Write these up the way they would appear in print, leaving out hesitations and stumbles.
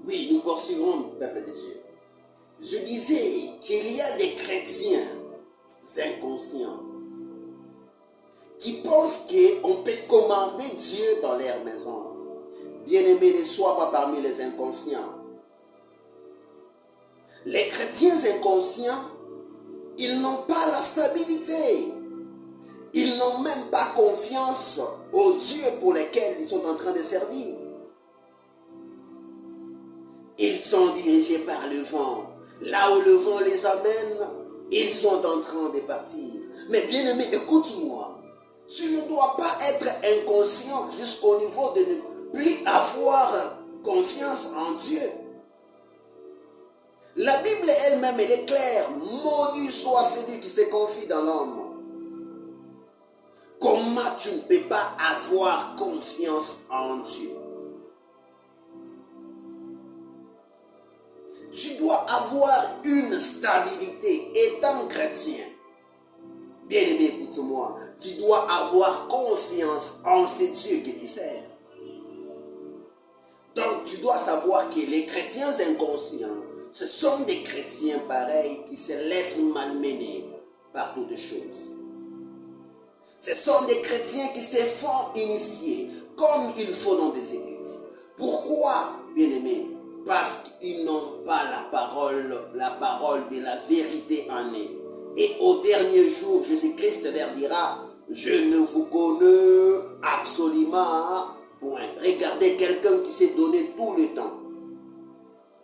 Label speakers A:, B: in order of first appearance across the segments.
A: Oui, nous poursuivrons, peuple de Dieu. Je disais qu'il y a des chrétiens inconscients qui pensent qu'on peut commander Dieu dans leur maison. Bien-aimé, ne sois pas parmi les inconscients. Les chrétiens inconscients, ils n'ont pas la stabilité. Ils n'ont même pas confiance au Dieu pour lequel ils sont en train de servir. Ils sont dirigés par le vent. Là où le vent les amène, ils sont en train de partir. Mais bien-aimé, écoute-moi. Tu ne dois pas être inconscient jusqu'au niveau de ne plus avoir confiance en Dieu. La Bible elle-même, elle est claire. Maudit soit celui qui se confie dans l'homme. Comment tu ne peux pas avoir confiance en Dieu? Tu dois avoir une stabilité étant chrétien. Bien-aimé, écoute-moi. Tu dois avoir confiance en ce Dieu que tu sers. Donc, tu dois savoir que les chrétiens inconscients, ce sont des chrétiens pareils qui se laissent malmener par toutes choses. Ce sont des chrétiens qui se font initier comme il faut dans des églises. Pourquoi, bien-aimés? Parce qu'ils n'ont pas la parole de la vérité en eux. Et au dernier jour, Jésus-Christ leur dira, je ne vous connais absolument point. Regardez quelqu'un qui s'est donné tout le temps.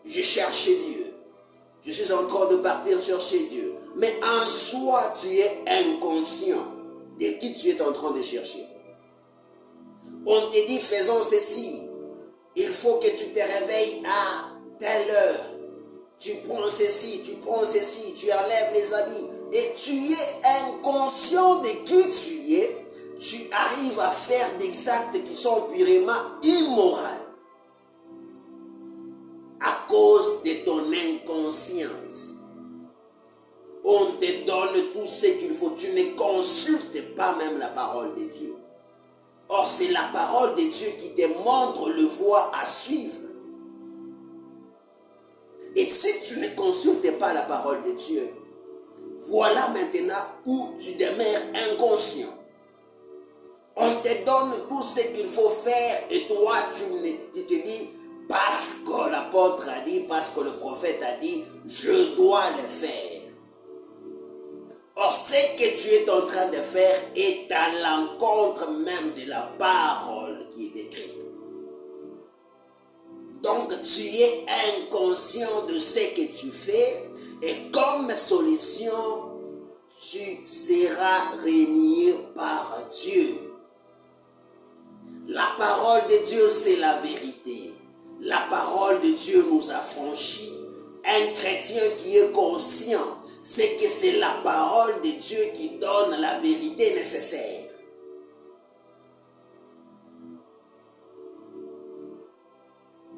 A: J'ai cherché Dieu. Je suis en train de partir chercher Dieu. Mais en soi, tu es inconscient de qui tu es en train de chercher. On te dit, faisons ceci. Il faut que tu te réveilles à telle heure. Tu prends ceci, tu enlèves les habits. Et tu es inconscient de qui tu es. Tu arrives à faire des actes qui sont purement immoraux. À cause de ton inconscience. On te donne tout ce qu'il faut. Tu ne consultes pas même la parole de Dieu. Or, c'est la parole de Dieu qui te montre le voie à suivre. Et si tu ne consultes pas la parole de Dieu, voilà maintenant où tu demeures inconscient. On te donne tout ce qu'il faut faire et toi, tu te dis, parce que l'apôtre a dit, parce que le prophète a dit, je dois le faire. Or, ce que tu es en train de faire est à l'encontre même de la parole qui est écrite. Donc, tu es inconscient de ce que tu fais et comme solution, tu seras régné par Dieu. La parole de Dieu, c'est la vérité. La parole de Dieu nous affranchit. Un chrétien qui est conscient, c'est que c'est la parole de Dieu qui donne la vérité nécessaire.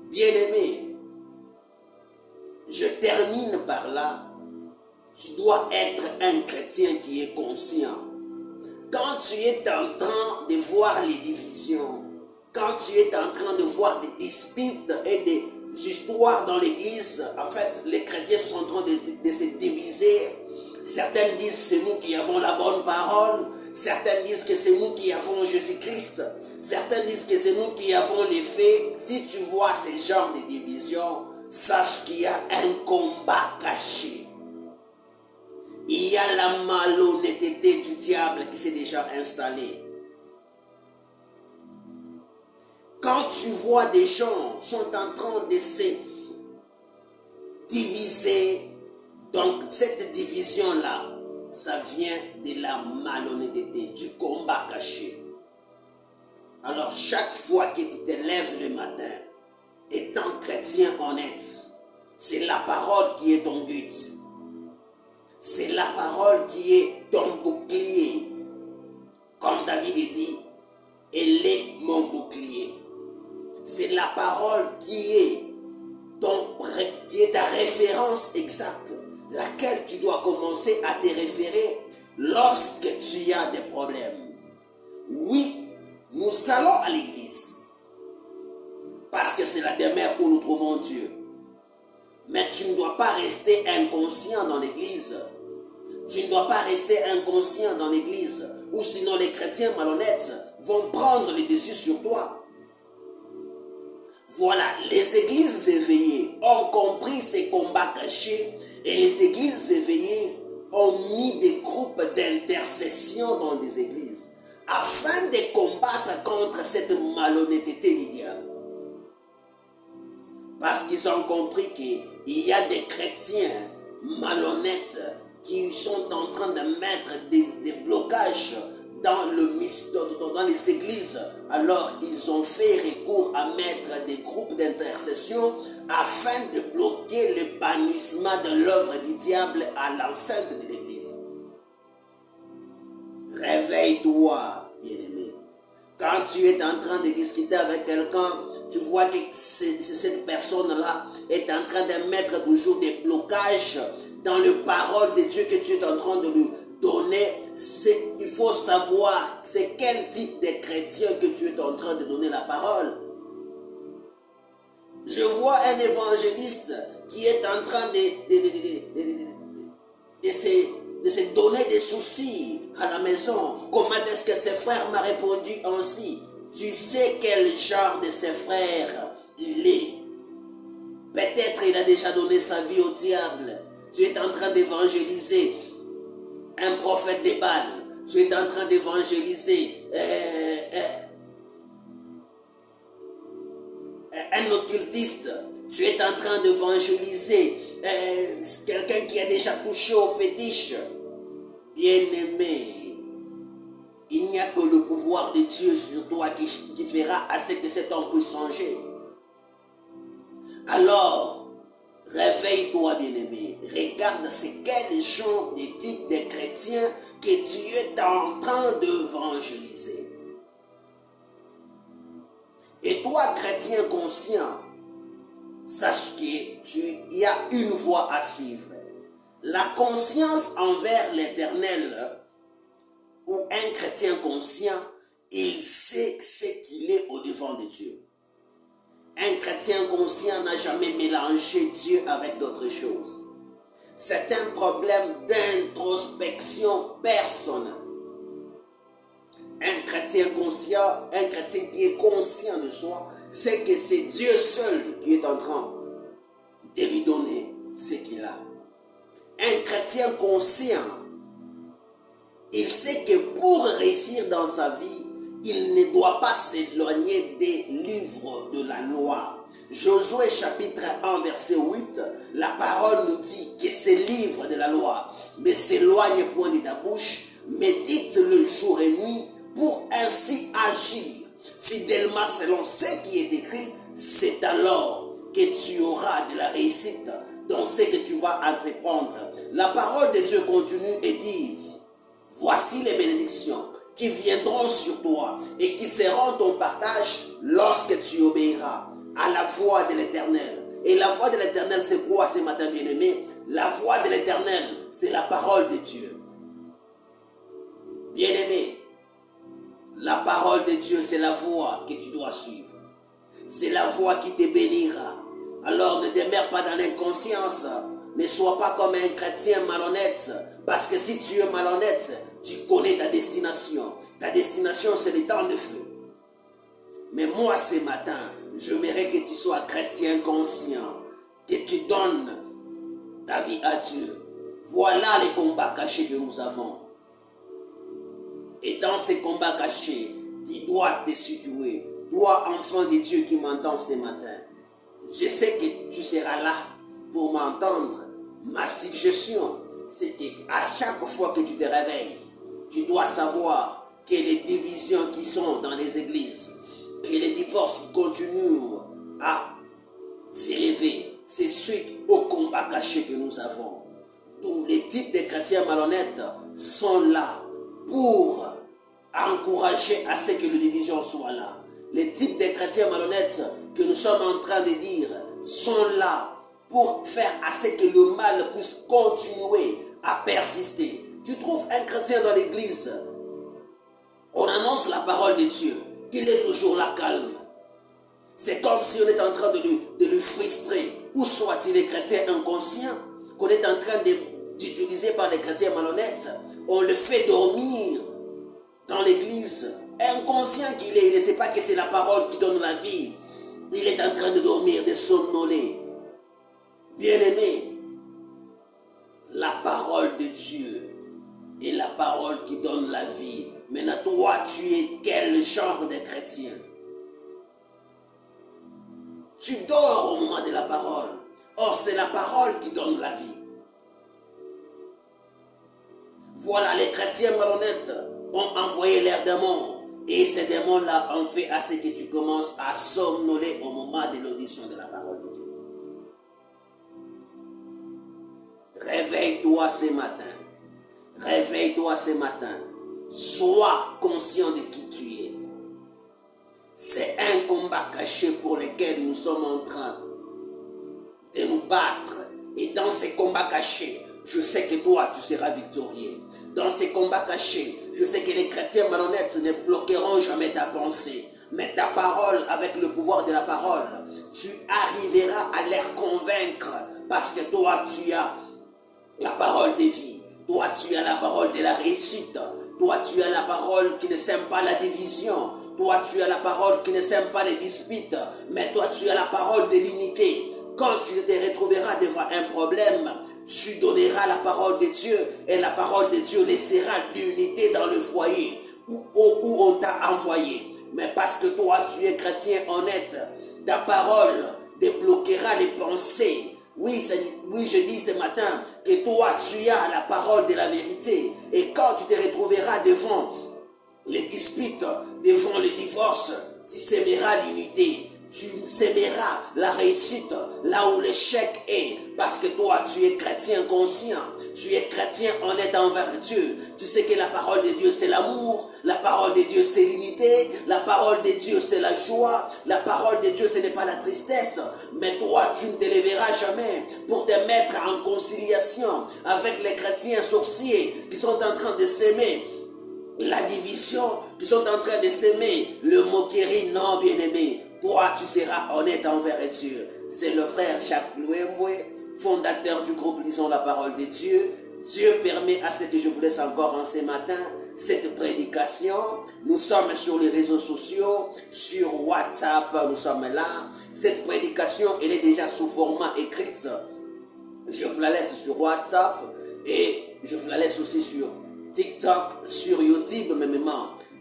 A: Bien-aimé, je termine par là. Tu dois être un chrétien qui est conscient. Quand tu es en train de voir les divisions, quand tu es en train de voir des disputes et des histoires dans l'église, en fait, les chrétiens sont en train de se diviser. Certains disent c'est nous qui avons la bonne parole. Certains disent que c'est nous qui avons Jésus-Christ. Certains disent que c'est nous qui avons les faits. Si tu vois ce genre de division, sache qu'il y a un combat caché. Il y a la malhonnêteté du diable qui s'est déjà installée. Quand tu vois des gens sont en train de se diviser, donc cette division-là, ça vient de la malhonnêteté, du combat caché. Alors chaque fois que tu te lèves le matin, étant chrétien honnête, c'est la parole qui est ton but. C'est la parole qui est ton bouclier. Comme David dit, elle est mon bouclier. C'est la parole qui est ta référence exacte, laquelle tu dois commencer à te référer lorsque tu as des problèmes. Oui, nous allons à l'église. parce que c'est la demeure où nous trouvons Dieu. Mais tu ne dois pas rester inconscient dans l'église. Tu ne dois pas rester inconscient dans l'église, ou sinon les chrétiens malhonnêtes vont prendre les dessus sur toi. Voilà, les églises éveillées ont compris ces combats cachés et les églises éveillées ont mis des groupes d'intercession dans des églises afin de combattre contre cette malhonnêteté du diable. Parce qu'ils ont compris qu'il y a des chrétiens malhonnêtes qui sont en train de mettre des blocages dans les églises. Alors ils ont fait recours à mettre des groupes d'intercession afin de bloquer le bannissement de l'œuvre du diable à l'enceinte de l'église. Réveille-toi, bien-aimé. Quand tu es en train de discuter avec quelqu'un, tu vois que cette personne-là est en train de mettre toujours des blocages dans les paroles de Dieu que tu es en train de lui donner. Il faut savoir c'est quel type de chrétien que tu es en train de donner la parole. Je vois un évangéliste qui est en train de se donner des soucis à la maison. Comment est-ce que ses frères m'ont répondu ainsi? Tu sais quel genre de ses frères il est. Peut-être il a déjà donné sa vie au diable. Tu es en train d'évangéliser un prophète de Baal. Tu es en train d'évangéliser un occultiste. Tu es en train d'évangéliser quelqu'un qui a déjà touché au fétiche. Bien-aimé, il n'y a que le pouvoir de Dieu sur toi qui fera à ce que cet homme puisse changer. Alors, réveille-toi, bien-aimé. Regarde c'est quel genre de type de chrétien que tu es en train d'évangéliser. Et toi, chrétien conscient, sache qu'il y a une voie à suivre. La conscience envers l'Éternel, ou un chrétien conscient, il sait ce qu'il est au-devant de Dieu. Un chrétien conscient n'a jamais mélangé Dieu avec d'autres choses. C'est un problème d'introspection personnelle. Un chrétien conscient, un chrétien qui est conscient de soi, c'est que c'est Dieu seul qui est en train de lui donner ce qu'il a. Un chrétien conscient, il sait que pour réussir dans sa vie, il ne doit pas s'éloigner des livres de la loi. Josué chapitre 1 verset 8, la parole nous dit que ces livres de la loi ne s'éloignent point de ta bouche, médite-le jour et nuit pour ainsi agir fidèlement selon ce qui est écrit. C'est alors que tu auras de la réussite dans ce que tu vas entreprendre. La parole de Dieu continue et dit: voici les bénédictions qui viendront sur toi et qui seront ton partage lorsque tu obéiras à la voix de l'Éternel. Et la voix de l'Éternel, c'est quoi ce matin, bien-aimé? La voix de l'Éternel, c'est la parole de Dieu. Bien-aimé, la parole de Dieu, c'est la voix que tu dois suivre. C'est la voix qui te bénira. Alors ne demeure pas dans l'inconscience. Ne sois pas comme un chrétien malhonnête. Parce que si tu es malhonnête, tu connais ta destination. Ta destination, c'est le temps de feu. Mais moi, ce matin, j'aimerais que tu sois chrétien conscient. Que tu donnes ta vie à Dieu. Voilà les combats cachés que nous avons. Et dans ces combats cachés, tu dois te situer. Toi, enfant de Dieu qui m'entends ce matin, je sais que tu seras là pour m'entendre. Ma suggestion, c'est qu'à chaque fois que tu te réveilles, tu dois savoir que les divisions qui sont dans les églises, que les divorces qui continuent à s'élever, c'est suite au combat caché que nous avons. Tous les types de chrétiens malhonnêtes sont là pour encourager à ce que les divisions soient là. Les types de chrétiens malhonnêtes que nous sommes en train de dire sont là pour faire à ce que le mal puisse continuer à persister. Tu trouves un chrétien dans l'église, on annonce la parole de Dieu, il est toujours là calme. C'est comme si on est en train de le frustrer. Ou soit-il est chrétien inconscient, qu'on est en train d'utiliser par les chrétiens malhonnêtes. On le fait dormir dans l'église. Inconscient qu'il est, il ne sait pas que c'est la parole qui donne la vie. Il est en train de dormir, de somnoler. Bien-aimé, la parole de Dieu est la parole qui donne la vie. Maintenant, toi, tu es quel genre de chrétien? Tu dors au moment de la parole. Or, c'est la parole qui donne la vie. Voilà, les chrétiens malhonnêtes ont envoyé leurs démons. Et ces démons-là ont fait à ce que tu commences à somnoler au moment de l'audition de la parole de Dieu. Réveille-toi ce matin. Réveille-toi ce matin. Sois conscient de qui tu es. C'est un combat caché pour lequel nous sommes en train de nous battre. Et dans ces combats cachés, je sais que toi, tu seras victorieux. Dans ces combats cachés, je sais que les chrétiens malhonnêtes ne bloqueront jamais ta pensée. Mais ta parole, avec le pouvoir de la parole, tu arriveras à les convaincre. Parce que toi, tu as la parole de vie. Toi, tu as la parole de la réussite. Toi, tu as la parole qui ne sème pas la division. Toi, tu as la parole qui ne sème pas les disputes. Mais toi, tu as la parole de l'unité. Quand tu te retrouveras devant un problème, tu donneras la parole de Dieu. Et la parole de Dieu laissera l'unité dans le foyer où on t'a envoyé. Mais parce que toi, tu es chrétien honnête, ta parole débloquera les pensées. Oui, je dis ce matin que toi, tu as la parole de la vérité. Et quand tu te retrouveras devant les disputes, devant les divorces, tu sèmeras l'unité. Tu sèmeras la réussite là où l'échec est. Parce que toi, tu es chrétien conscient. Tu es chrétien honnête envers Dieu. Tu sais que la parole de Dieu, c'est l'amour. La parole de Dieu, c'est l'unité. La parole de Dieu, c'est la joie. La parole de Dieu, ce n'est pas la tristesse. Mais toi, tu ne te lèveras jamais pour te mettre en conciliation avec les chrétiens sorciers qui sont en train de s'aimer la division, qui sont en train de s'aimer le moquerie. Non, bien-aimé. Toi, tu seras honnête envers Dieu. C'est le frère Jacques Louemboué, fondateur du groupe Lisons la parole de Dieu. Dieu permet à ce que je vous laisse encore en ce matin cette prédication. Nous sommes sur les réseaux sociaux, sur WhatsApp, nous sommes là. Cette prédication, elle est déjà sous format écrit. Je vous la laisse sur WhatsApp et je vous la laisse aussi sur TikTok, sur YouTube même.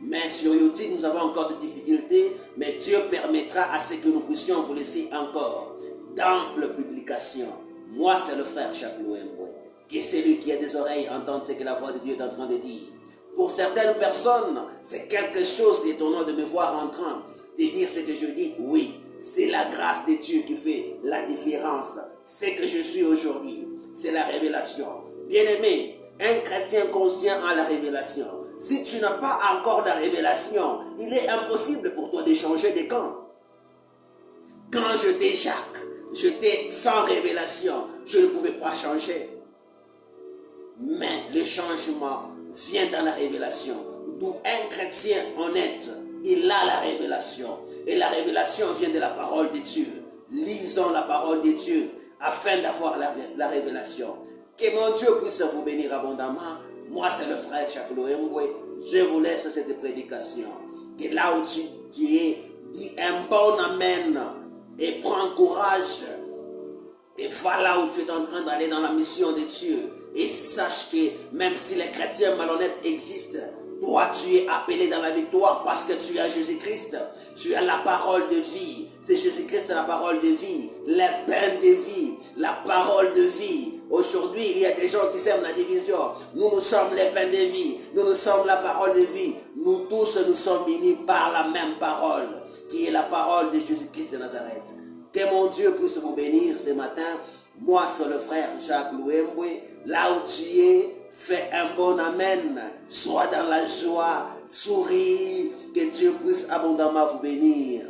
A: Mais sur YouTube, nous avons encore des difficultés, mais Dieu permettra à ce que nous puissions vous laisser encore d'amples publications. Moi, c'est le frère Jacques Louemboué. Que celui qui a des oreilles entende ce que la voix de Dieu est en train de dire. Pour certaines personnes, c'est quelque chose d'étonnant de me voir en train de dire ce que je dis. Oui, c'est la grâce de Dieu qui fait la différence. Ce que je suis aujourd'hui, c'est la révélation. Bien-aimé, un chrétien conscient a la révélation. Si tu n'as pas encore la révélation, il est impossible pour toi de changer de camp. Quand j'étais Jacques, j'étais sans révélation, je ne pouvais pas changer. Mais le changement vient dans la révélation. D'où un chrétien honnête, il a la révélation. Et la révélation vient de la parole de Dieu. Lisons la parole de Dieu afin d'avoir la révélation. Que mon Dieu puisse vous bénir abondamment. Moi, c'est le frère Jacques Louemboué. Je vous laisse cette prédication. Que là où tu es, dis un bon amen. Et prends courage. Et va là où tu es en train d'aller dans la mission de Dieu. Et sache que même si les chrétiens malhonnêtes existent, toi tu es appelé dans la victoire parce que tu as Jésus-Christ. Tu as la parole de vie. C'est Jésus-Christ la parole de vie. Le pain de vie. La parole de vie. Aujourd'hui, il y a des gens qui sèment la division. Nous sommes les pains de vie. Nous sommes la parole de vie. Nous tous, nous sommes unis par la même parole, qui est la parole de Jésus-Christ de Nazareth. Que mon Dieu puisse vous bénir ce matin. Moi, c'est le frère Jacques Louemboué. Là où tu es, fais un bon amen. Sois dans la joie, souris. Que Dieu puisse abondamment vous bénir.